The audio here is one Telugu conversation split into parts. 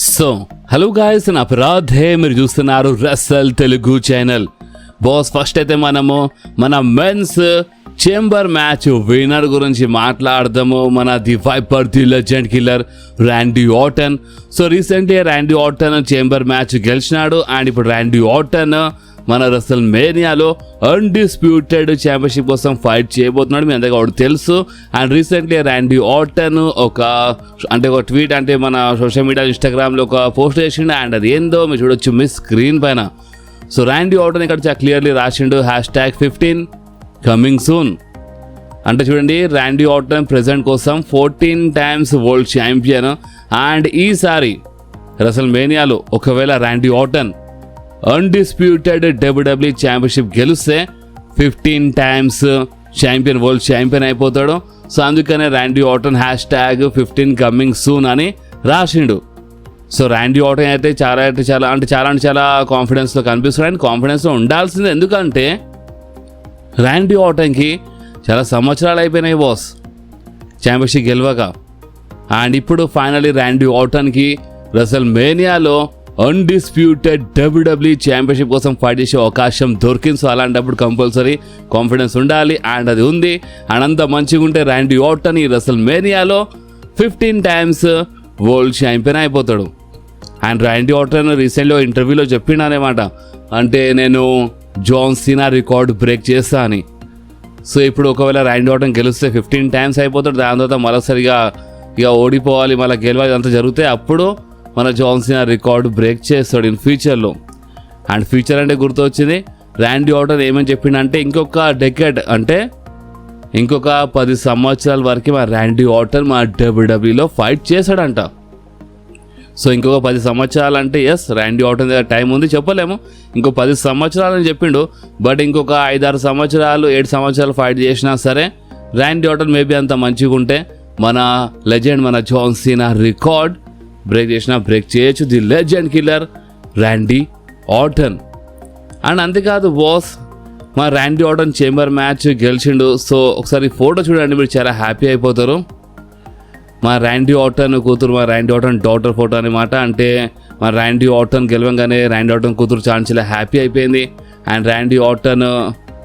సో హలో గాయస్, నా అపరాధే మీరు చూస్తున్నారు Russell Telugu channel. Boss, first అయితే మనము మన మెన్స్ చేంబర్ మ్యాచ్ విన్నర్ గురించి మాట్లాడదాము. మన the viper, the legend killer Randy Orton. So recently Randy Orton chamber match గెలిచినాడు. అండ్ ఇప్పుడు ర్యాండీ ఆర్టన్ మన రసల్ మేనియాలో అన్డిస్ప్యూటెడ్ ఛాంపియన్షిప్ కోసం ఫైట్ చేయబోతున్నాడు. మీ అందరికీ ఒకటి తెలుసు. అండ్ రీసెంట్లీ ర్యాండీ ఆర్టన్ ఒక ట్వీట్, అంటే మన సోషల్ మీడియా ఇన్స్టాగ్రామ్లో ఒక పోస్ట్ చేసిండు. అండ్ అది ఏందో మీరు చూడొచ్చు మీ స్క్రీన్ పైన. సో ర్యాండీ ఆర్టన్ ఇక్కడ క్లియర్లీ రాసిండు #15 కమింగ్ సూన్. అంటే చూడండి, ర్యాండీ ఆర్టన్ ప్రెజెంట్ కోసం 14 times వరల్డ్ ఛాంపియన్. అండ్ ఈసారి రసల్ మేనియాలో ఒకవేళ Randy Orton undisputed WWE championship గెలిస్తే 15 times ఛాంపియన్, వరల్డ్ ఛాంపియన్ అయిపోతాడు. సో అందుకనే ర్యాండీ ఆర్టన్ #15 కమింగ్ సూన్ అని రాసిండు. సో ర్యాండీ ఆర్టన్ అయితే చాలా కాన్ఫిడెన్స్లో కనిపిస్తున్నాడు. అండ్ కాన్ఫిడెన్స్లో ఉండాల్సింది, ఎందుకంటే ర్యాండీ ఆర్టన్కి చాలా సంవత్సరాలు అయిపోయినాయి బాస్ ఛాంపియన్షిప్ గెలవక. అండ్ ఇప్పుడు ఫైనలీ ర్యాండీ ఆర్టన్కి రసల్ మేనియాలో అన్డిస్ప్యూటెడ్ WWE ఛాంపియన్షిప్ కోసం ఫైట్ చేసే అవకాశం దొరికింది. సో అలాంటప్పుడు కంపల్సరీ కాన్ఫిడెన్స్ ఉండాలి. అండ్ అది ఉంది. అండ్ అంత మంచిగా ఉంటే ర్యాండీ ఆర్టన్ ఈ రసల్ మేనియాలో 15 times వరల్డ్ ఛాంపియన్ అయిపోతాడు. అండ్ ర్యాండీ ఆర్టన్ రీసెంట్గా ఇంటర్వ్యూలో చెప్పిండు అనమాట, అంటే నేను జాన్ సీనా రికార్డ్ బ్రేక్ చేస్తా అని. సో ఇప్పుడు ఒకవేళ ర్యాండీ ఆర్టన్ గెలిస్తే 15 times అయిపోతాడు. దాని తర్వాత మరోసారిగా ఇక ఓడిపోవాలి, మళ్ళీ గెలవాలి, అంతా జరిగితే అప్పుడు మన జాన్ సీనా రికార్డు బ్రేక్ చేస్తాడు ఇన్ ఫ్యూచర్లో. అండ్ ఫ్యూచర్ అంటే గుర్తొచ్చింది, ర్యాండీ ఆర్టన్ ఏమని చెప్పిండంటే ఇంకొక డెకేడ్, అంటే ఇంకొక 10 సంవత్సరాల వరకు మా ర్యాండీ ఆర్టన్ మా WWEలో ఫైట్ చేశాడంట. సో ఇంకొక 10 సంవత్సరాలు అంటే ఎస్, ర్యాండీ ఆర్టన్ దగ్గర టైం ఉంది, చెప్పలేము. ఇంకో 10 సంవత్సరాలు అని చెప్పిండు. బట్ ఇంకొక 5-6 సంవత్సరాలు 7 సంవత్సరాలు ఫైట్ చేసినా సరే ర్యాండీ ఆర్టన్ మేబీ అంత మంచిగా ఉంటే మన లెజెండ్, మన జాన్ సీనా రికార్డ్ బ్రేక్ చేయొచ్చు. The legend killer Randy Orton. And అంతేకాదు బాస్, మా ర్యాండీ ఆర్టన్ చేంబర్ మ్యాచ్ గెలిచిండు. సో ఒకసారి ఫోటో చూడండి, మీరు చాలా హ్యాపీ అయిపోతారు. మా ర్యాండీ ఆర్టన్ కూతురు, మా ర్యాండీ ఆర్టన్ డాటర్ ఫోటో అనమాట. అంటే మా ర్యాండీ ఆర్టన్ గెలవంగానే ర్యాండీ ఆర్టన్ కూతురు చాలా హ్యాపీ అయిపోయింది. అండ్ ర్యాండీ ఆర్టన్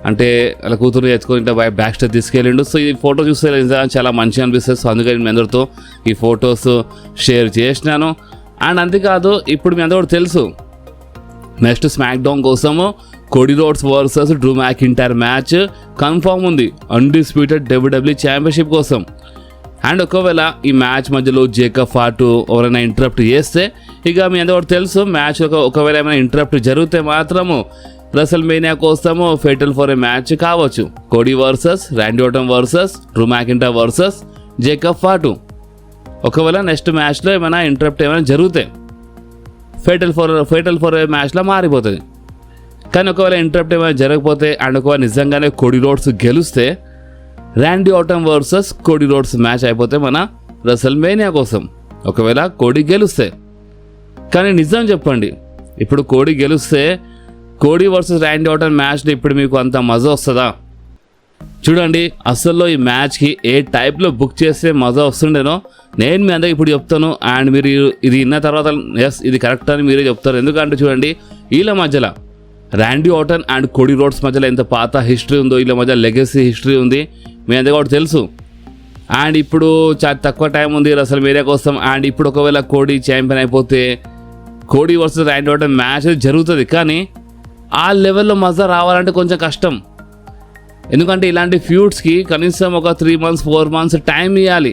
అంటే వాళ్ళ కూతురు ఎత్తుకొని బ్యాక్ స్టేజ్ తీసుకెళ్ళిండు. సో ఈ ఫోటో చూస్తే చాలా మంచిగా అనిపిస్తుంది. సో అందుకని మీ అందరితో ఈ ఫొటోస్ షేర్ చేసినాను. అండ్ అంతేకాదు, ఇప్పుడు మీ అందరూ తెలుసు, నెక్స్ట్ స్మాక్ డౌన్ కోసము Cody roads versus Drew McIntyre match confirm ఉంది అన్డిస్ప్యూటెడ్ WWE ఛాంపియన్షిప్ కోసం. అండ్ ఒకవేళ ఈ మ్యాచ్ మధ్యలో జేకబ్ ఫార్ట్ ఎవరైనా ఇంటరప్ట్ చేస్తే, ఇక మీ అందరూ తెలుసు, మ్యాచ్ ఒకవేళ ఏమైనా ఇంటరప్ట్ జరిగితే మాత్రము రసల్ మేనియా కోసము ఫేటల్ ఫర్ ఏ మ్యాచ్ కావచ్చు. Cody versus Randy Orton versus Drew McIntyre versus Jacob Fatu. ఒకవేళ నెక్స్ట్ మ్యాచ్లో ఏమైనా ఇంటరప్ట్ ఏమైనా జరిగితే ఫేటల్ ఫర్ ఏ మ్యాచ్లో మారిపోతుంది. కానీ ఒకవేళ ఇంటరప్ట్ ఏమైనా జరగకపోతే, అండ్ ఒకవేళ నిజంగానే కోడీ రోడ్స్ గెలిస్తే Randy Orton versus Cody roads match అయిపోతే మన రసల్ మేనియా కోసం. ఒకవేళ కోడీ గెలిస్తే, కానీ నిజం చెప్పండి, ఇప్పుడు కోడీ గెలిస్తే కోడీ వర్సెస్ ర్యాండీ ఆర్టన్ మ్యాచ్లో ఇప్పుడు మీకు అంత మజా వస్తుందా? చూడండి, అసలు ఈ మ్యాచ్కి ఏ టైప్లో బుక్ చేస్తే మజా వస్తుండేనో నేను మీ అందరికి ఇప్పుడు చెప్తాను. అండ్ మీరు ఇది విన్న తర్వాత ఎస్ ఇది కరెక్ట్ అని మీరే చెప్తారు. ఎందుకంటే చూడండి, వీళ్ళ మధ్యలో Randy Orton and Cody roads మధ్యలో ఎంత పాత హిస్టరీ ఉందో, వీళ్ళ మధ్య లెగసీ హిస్టరీ ఉంది, మీ అందరికీ కూడా తెలుసు. అండ్ ఇప్పుడు చాలా తక్కువ టైం ఉంది రసల్ మేనియా కోసం. అండ్ ఇప్పుడు ఒకవేళ కోడీ ఛాంపియన్ అయిపోతే Cody versus Randy Orton match జరుగుతుంది. కానీ ఆ లెవెల్లో మజా రావాలంటే కొంచెం కష్టం. ఎందుకంటే ఇలాంటి ఫ్యూడ్స్కి కనీసం ఒక 3 months 4 months టైం ఇవ్వాలి.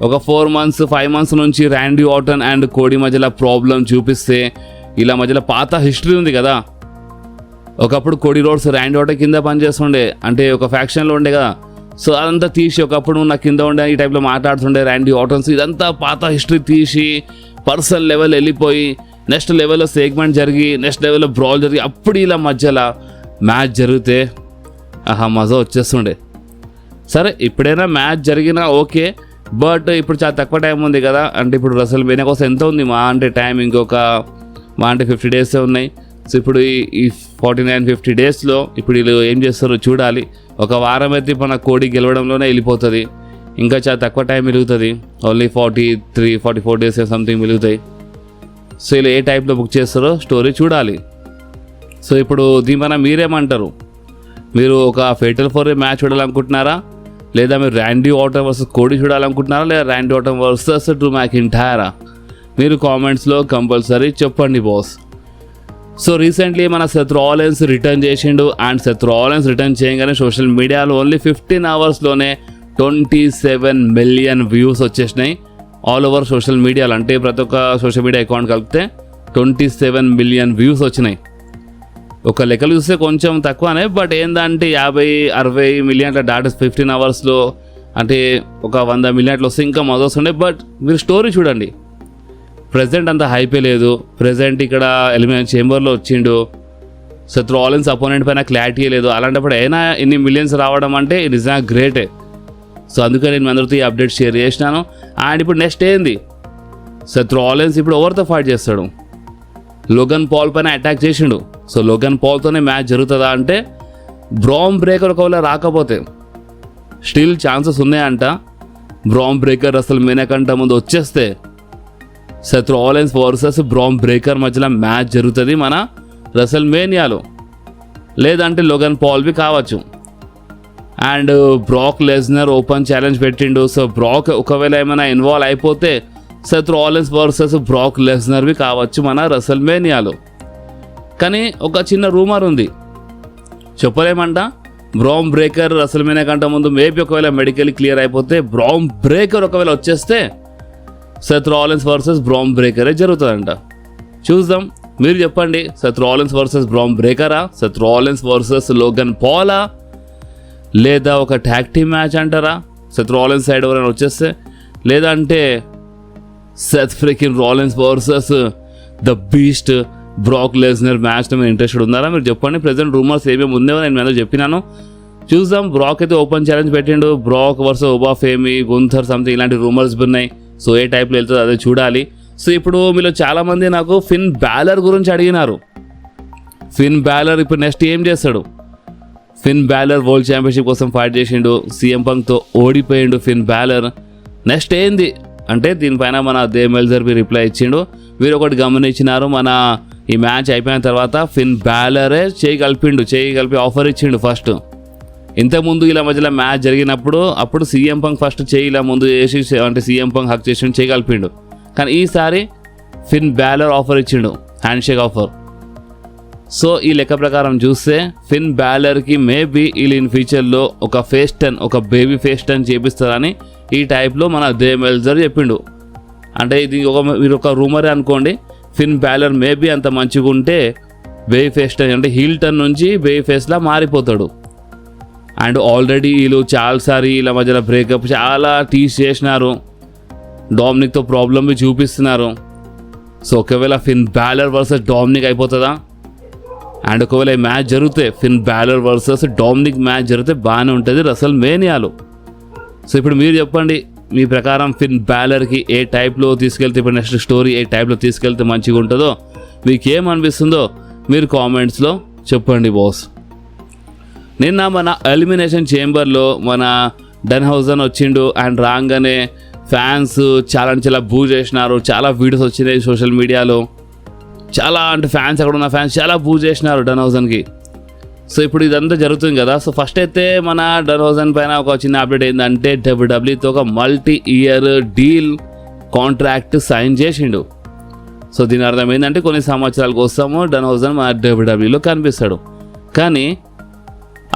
ఒక 4 months 5 months నుంచి ర్యాండీ ఆర్టన్ అండ్ కోడీ మధ్యలో ప్రాబ్లం చూపిస్తే, ఇలా మధ్యలో పాత హిస్టరీ ఉంది కదా. ఒకప్పుడు కోడీ రోడ్స్ ర్యాండీ ఆర్టన్ కింద పనిచేస్తుండే, అంటే ఒక ఫ్యాక్షన్లో ఉండే కదా. సో అదంతా తీసి ఒకప్పుడు నా కింద ఉండే ఈ టైప్లో మాట్లాడుతుండే ర్యాండీ ఆర్టన్స్. ఇదంతా పాత హిస్టరీ తీసి పర్సనల్ లెవెల్ వెళ్ళిపోయి నెక్స్ట్ లెవెల్లో సెగ్మెంట్ జరిగి నెక్స్ట్ లెవెల్లో బ్రాల్ జరిగి అప్పుడు ఇలా మధ్యలో మ్యాచ్ జరిగితే మజా వచ్చేస్తుండే. సరే, ఇప్పుడైనా మ్యాచ్ జరిగినా ఓకే, బట్ ఇప్పుడు చాలా తక్కువ టైం ఉంది కదా. అంటే ఇప్పుడు రసల్ మేనియా కోసం ఎంత ఉంది? మా అంటే టైం ఇంకొక 50 days ఉన్నాయి. సో ఇప్పుడు ఈ 49-50 daysలో ఇప్పుడు వీళ్ళు ఏం చేస్తారో చూడాలి. ఒక వారం అయితే మన కోడీ గెలవడంలోనే వెళ్ళిపోతుంది. ఇంకా చాలా తక్కువ టైం మిగులుతుంది, ఓన్లీ 43-44 days సంథింగ్ మిగులుతాయి. సో ఇలా ఏ టైప్లో బుక్ చేస్తారో స్టోరీ చూడాలి. సో ఇప్పుడు దీనిపైన మీరేమంటారు? మీరు ఒక ఫేటల్ 4 మ్యాచ్ చూడాలనుకుంటున్నారా, లేదా మీరు ర్యాండీ ఆర్టన్ వర్సెస్ కోడీ చూడాలనుకుంటున్నారా, లేదా ర్యాండీ ఆర్టన్ వర్సెస్ డ్రూ మ్యాకింటైరా? మీరు కామెంట్స్లో కంపల్సరీ చెప్పండి బాస్. సో రీసెంట్లీ మన సెత్ రాలిన్స్ రిటర్న్ చేసిండు. అండ్ సెత్ రాలిన్స్ రిటర్న్ చేయగానే సోషల్ మీడియాలో ఓన్లీ 15 అవర్స్లోనే 27 మిలియన్ వ్యూస్ వచ్చేసినాయి ఆల్ ఓవర్ సోషల్ మీడియాలో. అంటే ప్రతి ఒక్క సోషల్ మీడియా అకౌంట్ కలిపితే 27 మిలియన్ వ్యూస్ వచ్చినాయి. ఒక లెక్కలు చూస్తే కొంచెం తక్కువనే, బట్ ఏంటంటే 50-60 మిలియన్ అట్లా డాటా 15 అవర్స్లో, అంటే ఒక 100 మిలియన్ అట్లా వస్తే ఇంకా మొదలు వస్తుండే. బట్ మీరు స్టోరీ చూడండి, ప్రెజెంట్ అంత హైపే లేదు. ప్రెజెంట్ ఇక్కడ ఎలిమినేషన్ చేంబర్లో వచ్చిండు, సెత్ రాలిన్స్ అపోనెంట్ పైన క్లారిటీ లేదు. అలాంటప్పుడు అయినా ఇన్ని మిలియన్స్ రావడం అంటే ఇది నిజంగా గ్రేటే. సో అందుకని నేను అందరితో ఈ అప్డేట్ షేర్ చేసినాను. అండ్ ఇప్పుడు నెక్స్ట్ ఏంది, సెత్ రాలిన్స్ ఇప్పుడు ఎవరితో ఫైట్ చేస్తాడు? లోగన్ పాల్ పైన అటాక్ చేసిండు. సో లోగన్ పాల్తోనే మ్యాచ్ జరుగుతుందా అంటే, బ్రామ్ బ్రేకర్ ఒకవేళ రాకపోతే స్టిల్ ఛాన్సెస్ ఉన్నాయంట. బ్రామ్ బ్రేకర్ అసలు మేనకంట ముందు వచ్చేస్తే సెత్ రాలిన్స్ వర్సెస్ బ్రామ్ బ్రేకర్ మధ్యలో మ్యాచ్ జరుగుతుంది మన రెసల్ మేనియాలో, లేదంటే లోగన్ పాల్వి కావచ్చు. And Brock Lesnar open challenge పెట్టిండు. సో బ్రాక్ ఒకవేళ ఏమైనా ఇన్వాల్వ్ అయిపోతే సెత్ రాలిన్స్ వర్సెస్ బ్రాక్ లెస్నర్వి కావచ్చు మన రెసల్ మేనియాలో. కానీ ఒక చిన్న రూమర్ ఉంది, చెప్పలేమంట. బ్రామ్ బ్రేకర్ రెసల్ మేనియా కంటే ముందు మేబీ ఒకవేళ మెడికల్ క్లియర్ అయిపోతే బ్రామ్ బ్రేకర్ ఒకవేళ వచ్చేస్తే సెత్ రాలిన్స్ వర్సెస్ బ్రామ్ బ్రేకరే జరుగుతుందంట. చూద్దాం, మీరు చెప్పండి. Seth Rollins versus బ్రామ్ బ్రేకరా, Seth Rollins versus Logan పాలా, లేదా ఒక ట్యాగ్ టీమ్ మ్యాచ్ అంటారా సెత్ రాలిన్స్ సైడ్ ఎవరైనా వచ్చేస్తే, లేదంటే Seth freaking Rollins versus the beast Brock Lesnar మ్యాచ్లో మీరు ఇంట్రెస్టెడ్ ఉన్నారా? మీరు చెప్పండి. ప్రెజెంట్ రూమర్స్ ఏమేమి ఉందేమో నేను మీద చెప్పినాను, చూద్దాం. బ్రాక్ అయితే ఓపెన్ ఛాలెంజ్ పెట్టిండు, బ్రాక్ వర్సెస్ ఓబా ఫేమి, గుంథర్ సంథింగ్ ఇలాంటి రూమర్స్ ఉన్నాయి. సో ఏ టైప్లో వెళ్తుందో అదే చూడాలి. సో ఇప్పుడు మీలో చాలామంది నాకు ఫిన్ బ్యాలర్ గురించి అడిగినారు. ఫిన్ బ్యాలర్ ఇప్పుడు నెక్స్ట్ ఏం చేస్తాడు? ఫిన్ బ్యాలర్ వరల్డ్ ఛాంపియన్షిప్ కోసం ఫైట్ చేసిండు, సీఎం పంక్తో ఓడిపోయిండు ఫిన్ బ్యాలర్. నెక్స్ట్ ఏంది అంటే దీనిపైన మన దేవ్ మెల్జర్ రిప్లై ఇచ్చిండు. మీరు ఒకటి గమనించినారు, మన ఈ మ్యాచ్ అయిపోయిన తర్వాత ఫిన్ బ్యాలరే చేయి కలిపి ఆఫర్ ఇచ్చిండు. ఫస్ట్ ఇంతకుముందు ఇలా మధ్యలో మ్యాచ్ జరిగినప్పుడు అప్పుడు సీఎం పంక్ ఫస్ట్ చేయి ఇలా ముందు చేసి, అంటే సీఎం పంక్ హక్ చేసి చేయి కలిపిండు. కానీ ఈసారి ఫిన్ బ్యాలర్ ఆఫర్ ఇచ్చిండు, హ్యాండ్ షేక్ ఆఫర్. సో ఈ లెక్క ప్రకారం చూస్తే ఫిన్ బ్యాలర్కి మేబీ వీళ్ళు ఇన్ ఫ్యూచర్లో ఒక ఫేస్ టర్న్, ఒక బేబీ ఫేస్ టర్న్ చేపిస్తారని ఈ టైప్లో మన దేవ్ మెల్జర్ చెప్పిండు. అంటే ఇది మీరు ఒక రూమరే అనుకోండి. ఫిన్ బ్యాలర్ మేబీ అంత మంచిగా ఉంటే బేబీ ఫేస్ టర్న్, అంటే హీల్ టర్న్ నుంచి బేబీ ఫేస్లా మారిపోతాడు. అండ్ ఆల్రెడీ వీళ్ళు చాలాసారి ఇలా మధ్యలో బ్రేకప్ చాలా టీస్ చేసినారు, డామినిక్తో ప్రాబ్లమ్ చూపిస్తున్నారు. సో ఒకవేళ ఫిన్ బ్యాలర్ వర్సెస్ డామినిక్ అయిపోతుందా? అండ్ ఒకవేళ ఈ మ్యాచ్ జరిగితే ఫిన్ బ్యాలర్ వర్సెస్ డామినిక్ మ్యాచ్ జరిగితే బాగానే ఉంటుంది రెసల్ మేనియాలో. సో ఇప్పుడు మీరు చెప్పండి, మీ ప్రకారం ఫిన్ బ్యాలర్కి ఏ టైప్లో తీసుకెళ్తే, ఇప్పుడు నెక్స్ట్ స్టోరీ ఏ టైప్లో తీసుకెళ్తే మంచిగా ఉంటుందో, మీకు ఏమనిపిస్తుందో మీరు కామెంట్స్లో చెప్పండి బాస్. నిన్న మన ఎలిమినేషన్ చేంబర్లో మన డెన్హౌజన్ వచ్చిండు. అండ్ రాగానే ఫ్యాన్స్ చాలా బూ చేసినారు. చాలా వీడియోస్ వచ్చినాయి సోషల్ మీడియాలో. చాలా అంటే ఫ్యాన్స్ అక్కడ ఉన్న ఫ్యాన్స్ చాలా బూ చేసినారు డెన్హౌజన్కి. సో ఇప్పుడు ఇదంతా జరుగుతుంది కదా. సో ఫస్ట్ అయితే మన డెన్హౌజన్ పైన ఒక చిన్న అప్డేట్ ఏంటంటే డబ్ల్యూడబ్ల్యూతో ఒక multi year deal contract sign చేసిండు. సో దీని అర్థం ఏంటంటే కొన్ని సంవత్సరాల కోసము డెన్హౌజన్ మన డబ్ల్యూడబ్ల్యూలో కనిపిస్తాడు. కానీ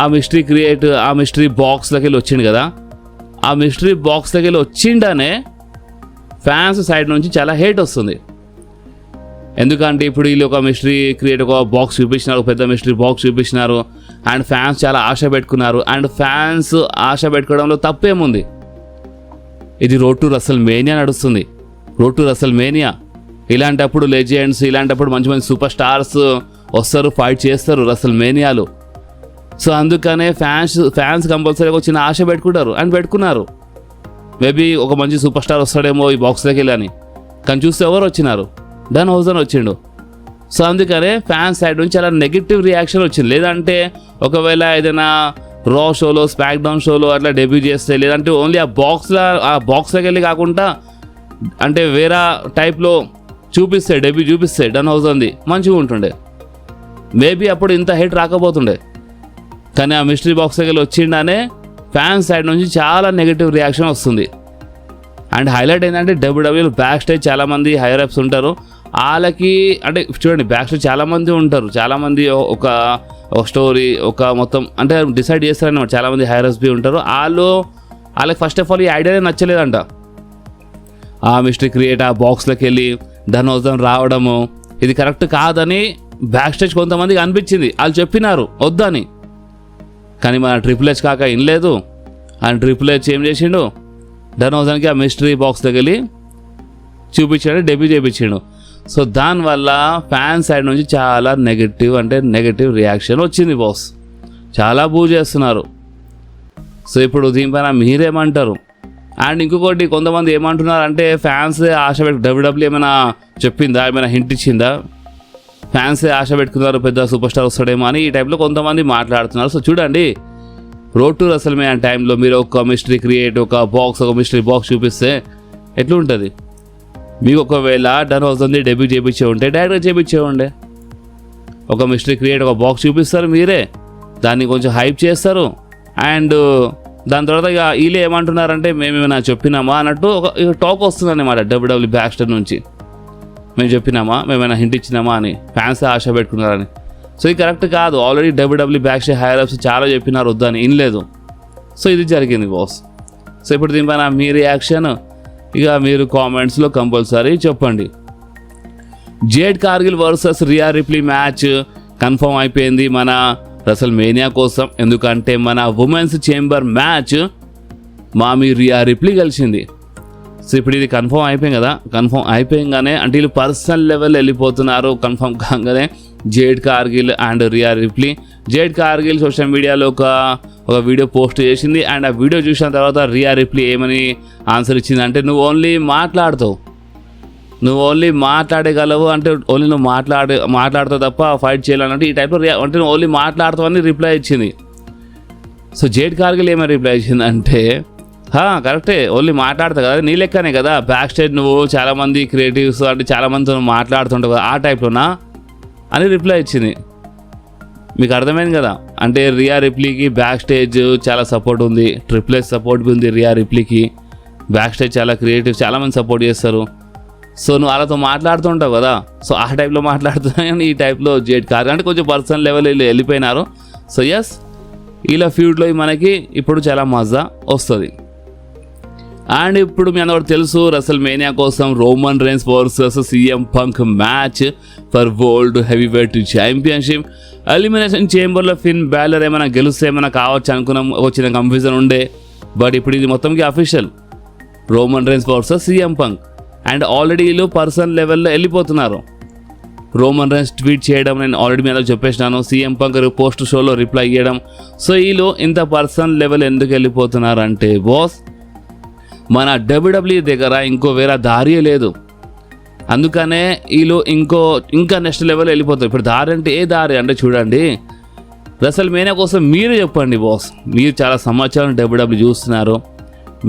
ఆ మిస్టరీ బాక్స్లోకి వెళ్ళి వచ్చిండు కదా, ఆ మిస్టరీ బాక్స్లోకి వెళ్ళి వచ్చిండనే ఫ్యాన్స్ సైడ్ నుంచి చాలా హేట్ వస్తుంది. ఎందుకంటే ఇప్పుడు వీళ్ళు ఒక ఒక బాక్స్ చూపించినారు, పెద్ద మిస్టరీ బాక్స్ చూపించినారు. అండ్ ఫ్యాన్స్ చాలా ఆశ పెట్టుకున్నారు. అండ్ ఫ్యాన్స్ ఆశ పెట్టుకోవడంలో తప్పేముంది? ఇది రోడ్ టు రెసల్ మేనియా నడుస్తుంది, రోడ్ టు రెసల్ మేనియా. ఇలాంటప్పుడు లెజెండ్స్, ఇలాంటప్పుడు మంచి మంచి సూపర్ స్టార్స్ వస్తారు, ఫైట్ చేస్తారు రెసల్ మేనియాలో. సో అందుకనే ఫ్యాన్స్ కంపల్సరీ ఒక చిన్న ఆశ పెట్టుకుంటారు అండ్ పెట్టుకున్నారు. మేబీ ఒక మంచి సూపర్ స్టార్ వస్తాడేమో ఈ బాక్స్లోకి వెళ్ళి అని. కానీ చూస్తే ఎవరు వచ్చినారు? డెన్హౌజన్ వచ్చిండు. సో అందుకనే ఫ్యాన్స్ సైడ్ నుంచి చాలా నెగిటివ్ రియాక్షన్ వచ్చింది. లేదంటే ఒకవేళ ఏదైనా రా షోలో, స్పాక్ డౌన్ షోలో అట్లా డెబ్యూ చేస్తే, లేదంటే ఓన్లీ ఆ బాక్స్లోకి వెళ్ళి కాకుండా అంటే వేరే టైప్లో డెబ్యూ చూపిస్తే డన్ అవుతుంది మంచిగా ఉంటుండే. మేబీ అప్పుడు ఇంత హైట్ రాకపోతుండే. కానీ ఆ మిస్టరీ బాక్స్ దగ్గర వచ్చిండనే ఫ్యాన్స్ సైడ్ నుంచి చాలా నెగిటివ్ రియాక్షన్ వస్తుంది. అండ్ హైలైట్ ఏంటంటే డబ్ల్యూడబ్ల్యూలో బ్యాక్ స్టేజ్ చాలామంది హైయర్ అప్స్ ఉంటారు. వాళ్ళకి అంటే చూడండి బ్యాక్ స్టేజ్ చాలామంది ఉంటారు. చాలామంది ఒక స్టోరీ ఒక మొత్తం అంటే డిసైడ్ చేస్తారనమాట. చాలామంది హైయర్ అప్స్ బి ఉంటారు. వాళ్ళకి ఫస్ట్ ఆఫ్ ఆల్ ఈ ఐడియానే నచ్చలేదంట. ఆ మిస్టరీ క్రియేట్ ఆ బాక్స్లోకి వెళ్ళి దాని వద్దాం రావడము ఇది కరెక్ట్ కాదని బ్యాక్ స్టేజ్ కొంతమందికి అనిపించింది. వాళ్ళు చెప్పినారు వద్దని. కానీ మన ట్రిపుల్ హెచ్ కాక వినలేదు. ఆయన ట్రిపుల్ హెచ్ ఏం చేసిండు, ధనోజన్కి ఆ మిస్టరీ బాక్స్ దగ్గర చూపించాడు, డెబ్యూ చేయించాడు. సో దానివల్ల ఫ్యాన్ సైడ్ నుంచి చాలా నెగటివ్ రియాక్షన్ వచ్చింది బాస్. చాలా బూ చేస్తున్నారు. సో ఇప్పుడు దీనిపైన మీరేమంటారు? అండ్ ఇంకొకటి కొంతమంది ఏమంటున్నారు అంటే ఫ్యాన్స్ ఆశ పెట్టి డబ్ల్యూడబ్ల్యూ ఏమైనా చెప్పిందా, ఏమైనా హింట్ ఇచ్చిందా, ఫ్యాన్సే ఆశ పెట్టుకున్నారు పెద్ద సూపర్ స్టార్ వస్తాడేమో అని ఈ టైప్లో కొంతమంది మాట్లాడుతున్నారు. సో చూడండి రోడ్ టు రెసల్మేనియా టైంలో మీరు ఒక మిస్టరీ క్రియేట్ ఒక మిస్టరీ బాక్స్ చూపిస్తే ఎట్లుంటుంది? మీకు ఒకవేళ డన్ అవుతుంది డెబ్యూ చేయించే ఉంటే డైరెక్ట్గా చేయించే ఉండే. ఒక మిస్టరీ క్రియేట్ ఒక బాక్స్ చూపిస్తారు మీరే, దాన్ని కొంచెం హైప్ చేస్తారు. అండ్ దాని తర్వాత ఇక వీళ్ళు ఏమంటున్నారంటే మేమేమైనా చెప్పినామా అన్నట్టు ఒక టాక్ వస్తుంది అన్నమాట డబ్ల్యూడబ్ల్యూ బ్యాక్ స్టేజ్ నుంచి. మేము చెప్పినామా, మేమైనా హింట్ ఇచ్చినామా అని ఫ్యాన్స్ ఆశ పెట్టుకున్నారని. సో ఇది కరెక్ట్ కాదు. Already WW backstage higher ups చాలా చెప్పినారు వద్దని, వినలేదు. సో ఇది జరిగింది బాస్. సో ఇప్పుడు దీనిపైన మీ రియాక్షన్ ఇక మీరు కామెంట్స్లో కంపల్సరీ చెప్పండి. Jade Kargil versus Riya రిప్లీ match confirm అయిపోయింది మన రెసల్మేనియా కోసం. ఎందుకంటే మన ఉమెన్స్ చేంబర్ మ్యాచ్ మామి రియా రిప్లీ కలిసింది. సో ఇప్పుడు ఇది కన్ఫర్మ్ అయిపోయింది కదా. కన్ఫర్మ్ అయిపోయింగానే అంటే వీళ్ళు పర్సనల్ లెవెల్ వెళ్ళిపోతున్నారు. కన్ఫర్మ్ కాగానే Jade Cargill and Rhea Ripley. Jade Cargill social మీడియాలో ఒక వీడియో పోస్ట్ చేసింది. అండ్ ఆ వీడియో చూసిన తర్వాత రియా రిప్లీ ఏమని ఆన్సర్ ఇచ్చింది అంటే నువ్వు ఓన్లీ మాట్లాడగలవు అంటే ఓన్లీ నువ్వు మాట్లాడతావు తప్ప ఫైట్ చేయాలన్నట్టు ఈ టైప్లో అంటే నువ్వు ఓన్లీ మాట్లాడతావు అని రిప్లై ఇచ్చింది. సో జేడ్ కార్గిల్ ఏమని రిప్లై ఇచ్చింది అంటే కరెక్టే ఓన్లీ మాట్లాడతావు కదా, నీ లెక్కనే కదా బ్యాక్ స్టేజ్ నువ్వు చాలామంది క్రియేటివ్స్ అంటే చాలామందితో నువ్వు మాట్లాడుతుంటావు కదా ఆ టైప్లోనా అని రిప్లై ఇచ్చింది. మీకు అర్థమైంది కదా. అంటే రియా రిప్లీకి బ్యాక్ స్టేజ్ చాలా సపోర్ట్ ఉంది, ట్రిపుల్ హెచ్ సపోర్ట్ ఉంది రియా రిప్లీకి. బ్యాక్ స్టేజ్ చాలా క్రియేటివ్ చాలామంది సపోర్ట్ చేస్తారు. సో నువ్వు వాళ్ళతో మాట్లాడుతుంటావు కదా, సో ఆ టైప్లో మాట్లాడుతున్నాయని ఈ టైప్లో జేడ్ కార్గిల్ అంటే కొంచెం పర్సనల్ లెవెల్ వెళ్ళిపోయినారు. సో ఎస్ ఇలా ఫ్యూడ్లో మనకి ఇప్పుడు చాలా మజా వస్తుంది. అండ్ ఇప్పుడు మీ అందరూ తెలుసు రెసల్మేనియా కోసం Roman Reigns versus CM Punk match for world heavyweight championship. Elimination చేంబర్లో ఫిన్ బ్యాలర్ ఏమైనా గెలిస్తే ఏమైనా కావచ్చు అనుకున్నాం, వచ్చిన కన్ఫ్యూజన్ ఉండే. బట్ ఇప్పుడు ఇది మొత్తంకి official Roman Reigns versus CM Punk. And already వీళ్ళు పర్సనల్ లెవెల్లో వెళ్ళిపోతున్నారు. రోమన్ రైన్స్ ట్వీట్ చేయడం నేను ఆల్రెడీ మీద చెప్పేసినాను, సీఎం పంక్ పోస్ట్ షోలో రిప్లై ఇవ్వడం. సో వీళ్ళు ఇంత పర్సనల్ లెవెల్ ఎందుకు వెళ్ళిపోతున్నారు అంటే బాస్ మన డబ్ల్యూడబ్ల్యూ దగ్గర ఇంకో వేరే దారియే లేదు. అందుకనే వీళ్ళు ఇంకా నెక్స్ట్ లెవెల్ వెళ్ళిపోతారు. ఇప్పుడు దారి అంటే ఏ దారి అంటే చూడండి రెసల్మేనియా కోసం మీరు చెప్పండి బాస్. మీరు చాలా సంవత్సరాలు డబ్ల్యూడబ్ల్యూ చూస్తున్నారు,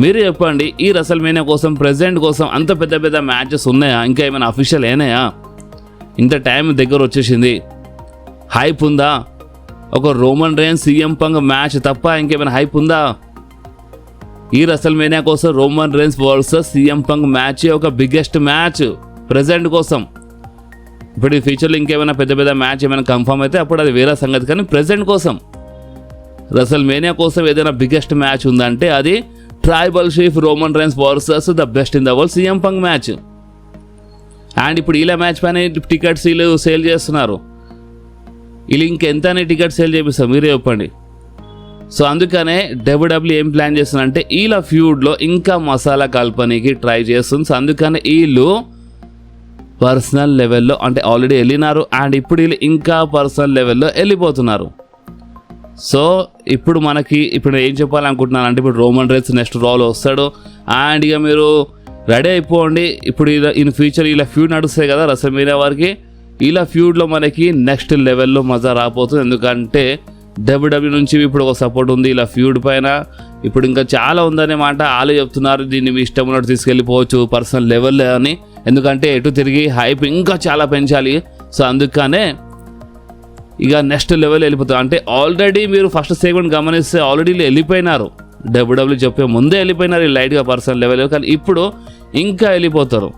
మీరు చెప్పండి ఈ రెసల్మేనియా కోసం ప్రెజెంట్ కోసం అంత పెద్ద మ్యాచెస్ ఉన్నాయా, ఇంకా ఏమైనా అఫీషియల్ అయినాయా? ఇంత టైం దగ్గర వచ్చేసింది, హైప్ ఉందా? ఒక Roman Reigns CM Punk match తప్ప ఇంకేమైనా హైప్ ఉందా? ఈ రెసల్మేనియా కోసం Roman Reigns versus CM Punk match ఒక బిగ్గెస్ట్ మ్యాచ్ ప్రెజెంట్ కోసం. ఇప్పుడు ఈ ఫ్యూచర్లో ఇంకేమైనా పెద్ద మ్యాచ్ ఏమైనా కన్ఫర్మ్ అయితే అప్పుడు అది వేరే సంగతి. కానీ ప్రెజెంట్ కోసం రెసల్మేనియా కోసం ఏదైనా బిగ్గెస్ట్ మ్యాచ్ ఉందంటే అది tribal chief Roman Reigns versus the best in the world CM Punk match. And ఇప్పుడు ఇలా మ్యాచ్ పైన టికెట్స్ వీళ్ళు సేల్ చేస్తున్నారు. వీళ్ళు ఇంకెంత టికెట్ సేల్ చేపిస్తారు మీరే చెప్పండి. సో అందుకనే డబ్ల్యూడబ్ల్యూ ఏం ప్లాన్ చేస్తుందంటే వీళ్ళ ఫ్యూడ్లో ఇంకా మసాలా కల్పనీకి ట్రై చేస్తుంది. సో అందుకనే వీళ్ళు పర్సనల్ లెవెల్లో అంటే ఆల్రెడీ వెళ్ళినారు అండ్ ఇప్పుడు వీళ్ళు ఇంకా పర్సనల్ లెవెల్లో వెళ్ళిపోతున్నారు. సో ఇప్పుడు ఏం చెప్పాలనుకుంటున్నాను అంటే ఇప్పుడు రోమన్ రైన్స్ నెక్స్ట్ రాలో వస్తాడు అండ్ ఇక మీరు రెడీ అయిపోండి. ఇప్పుడు ఇన్ ఫ్యూచర్ ఇలా ఫ్యూడ్ నడుస్తాయి కదా రెసల్మేనియా వారికి, ఇలా ఫ్యూడ్లో మనకి నెక్స్ట్ లెవెల్లో మజా రాపోతుంది. ఎందుకంటే డబ్ల్యూడబ్ల్యూ నుంచి ఇప్పుడు ఒక సపోర్ట్ ఉంది ఇలా ఫ్యూడ్ పైన. ఇప్పుడు ఇంకా చాలా ఉందనే మాట వాళ్ళు చెప్తున్నారు, దీన్ని మీ ఇష్టం ఉన్నట్టు తీసుకెళ్ళిపోవచ్చు పర్సనల్ లెవెల్లో అని. ఎందుకంటే ఎటు తిరిగి హైప్ ఇంకా చాలా పెంచాలి. సో అందుకనే ఇక నెక్స్ట్ లెవెల్ వెళ్ళిపోతారు. అంటే ఆల్రెడీ మీరు ఫస్ట్ సెగ్మెంట్ గమనిస్తే ఆల్రెడీ వెళ్ళిపోయినారు, డబ్ల్యూడబ్ల్యూ చెప్పే ముందే వెళ్ళిపోయినారు ఈ లైట్గా పర్సనల్ లెవెల్. కానీ ఇప్పుడు ఇంకా వెళ్ళిపోతారు.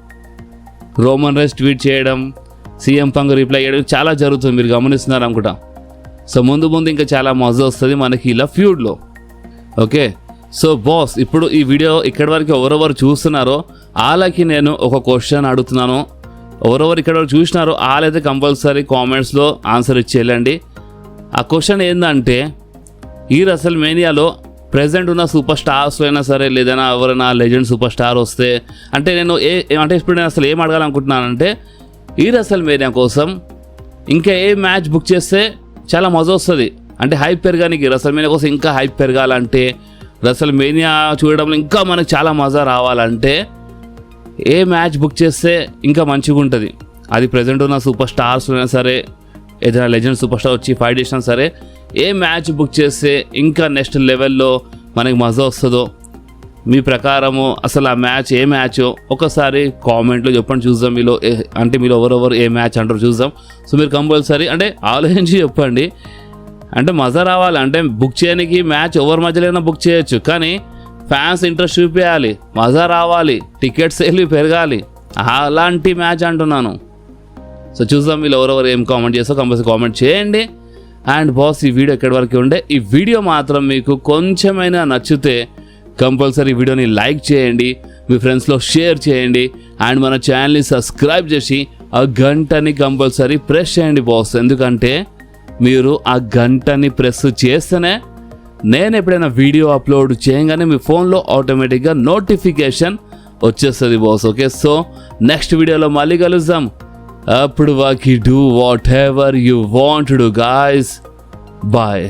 రోమన్ రైన్స్ ట్వీట్ చేయడం, సీఎం పంక్ రిప్లై చేయడం చాలా జరుగుతుంది, మీరు గమనిస్తున్నారు అనుకుంటా. సో ముందు ఇంకా చాలా మజా వస్తుంది మనకి ఇలా ఫ్యూడ్లో. ఓకే, సో బాస్ ఇప్పుడు ఈ వీడియో ఇక్కడి వరకు ఎవరెవరు చూస్తున్నారో వాళ్ళకి నేను ఒక క్వశ్చన్ అడుగుతున్నాను. ఎవరెవరు ఇక్కడ చూసినారో వాళ్ళైతే కంపల్సరీ కామెంట్స్లో ఆన్సర్ ఇచ్చేయండి. ఆ క్వశ్చన్ ఏంటంటే, ఈ రసల్ మేనియాలో ప్రెజెంట్ ఉన్న సూపర్ స్టార్స్లో అయినా సరే లేదైనా ఎవరైనా లెజెండ్ సూపర్ స్టార్ వస్తే, అంటే నేను అంటే ఇప్పుడు నేను అసలు ఏం అడగాలనుకుంటున్నానంటే, ఈ రసల్ మేనియా కోసం ఇంకా ఏ మ్యాచ్ బుక్ చేస్తే చాలా మజా వస్తుంది, అంటే హైప్ పెరగానికి రసల్ మేనియా కోసం ఇంకా హైప్ పెరగాలంటే, రసల్ మేనియా చూడడంలో ఇంకా మనకు చాలా మజా రావాలంటే ఏ మ్యాచ్ బుక్ చేస్తే ఇంకా మంచిగా ఉంటుంది. అది ప్రెజెంట్ ఉన్న సూపర్ స్టార్స్ అయినా సరే ఏదైనా లెజెండ్ సూపర్ స్టార్ వచ్చి ఫైట్ చేసినా సరే ఏ మ్యాచ్ బుక్ చేస్తే ఇంకా నెక్స్ట్ లెవెల్లో మనకి మజా వస్తుందో మీ ప్రకారము అసలు ఆ మ్యాచ్ ఏ మ్యాచో ఒకసారి కామెంట్లో చెప్పండి, చూద్దాం. మీలో ఎవరెవరు ఏ మ్యాచ్ అంటారు చూద్దాం. సో మీరు కంపల్సరీ అంటే ఆలోచించి చెప్పండి. అంటే మజా రావాలి అంటే బుక్ చేయడానికి మ్యాచ్ ఎవరి మధ్యలో బుక్ చేయొచ్చు, కానీ ఫ్యాన్స్ ఇంట్రెస్ట్ చూపించాలి, మజా రావాలి, టికెట్ సేల్ పెరగాలి, అలాంటి మ్యాచ్ అంటున్నాను. సో చూద్దాం మీరు ఎవరెవరు ఏం కామెంట్ చేస్తారో కంపల్సరీ కామెంట్ చేయండి. అండ్ బాస్ ఈ వీడియో ఎక్కడి వరకు ఉండే, ఈ వీడియో మాత్రం మీకు కొంచెమైనా నచ్చితే కంపల్సరీ వీడియోని లైక్ చేయండి, మీ ఫ్రెండ్స్లో షేర్ చేయండి, అండ్ మన ఛానల్ని సబ్స్క్రైబ్ చేసి ఆ గంటని కంపల్సరీ ప్రెస్ చేయండి బాస్. ఎందుకంటే మీరు ఆ గంటని ప్రెస్ చేస్తేనే నేను ఎప్పుడైనా వీడియో అప్లోడ్ చేయగానే మీ ఫోన్లో ఆటోమేటిక్గా నోటిఫికేషన్ వచ్చేస్తుంది బాస్. ఓకే, సో నెక్స్ట్ వీడియోలో మళ్ళీ కలుద్దాం. అప్పుడు వాకి do whatever you want to do guys. Bye.